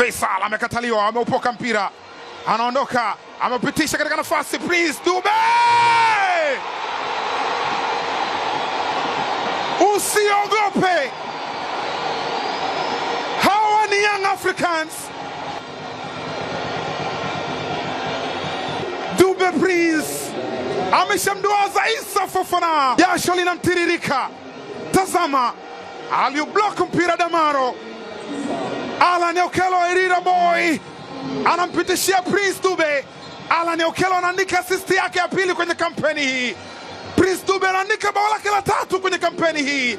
Faisal amekataliwa, ameupoka mpira, anaondoka, amepitisha katika nafasi. Prince Dube, usiogope, hawa ni Young Africans. Dube Prince ameshamduaza Issa Fofana, jasho linamtiririka. Tazama, aliublock mpira Damaro. Alan Okello, Erira boy anampitishia Prince Dube. Alan Okello anaandika assist yake ya pili kwenye kampeni hii. Prince Dube anaandika bao lake la 3 kwenye kampeni hii.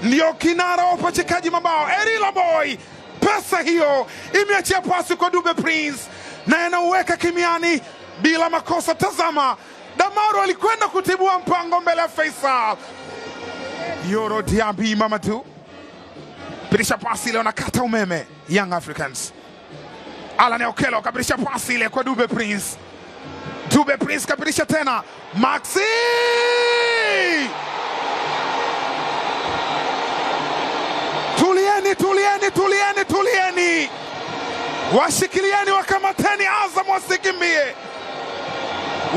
Ndio kinara wa upachikaji mabao. Erira boy, pesa hiyo imeachia pasi kwa Dube Prince na anauweka kimiani bila makosa. Tazama, Damaro alikwenda kutibua mpango mbele ya Faisal. Yoro Diaby Mamadou pirisha pasi ile, wanakata umeme Young Africans. Alan Okello kapirisha pasi ile kwa Dube Prince. Dube Prince kapirisha tena, Maxi tulieni, washikilieni, wakamateni Azam, wasikimbie,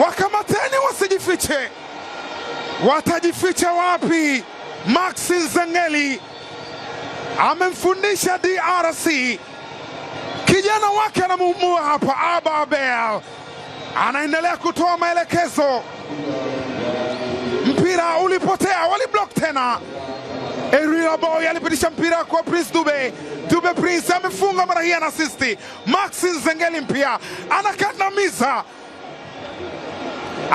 wakamateni, wasijifiche. Watajificha wapi? Maxi Zengeli amemfundisha DRC, kijana wake anamuumua hapa. Aba Abel anaendelea kutoa maelekezo. Mpira ulipotea, waliblock tena. Erira boy alipitisha mpira kwa Prince Dube. Dube Prince amefunga mara hii, ana assist. Maxi Zengeli mpia anakandamiza,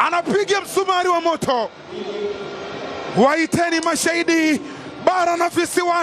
anapiga msumari wa moto. Waiteni mashahidi bara na visiwani.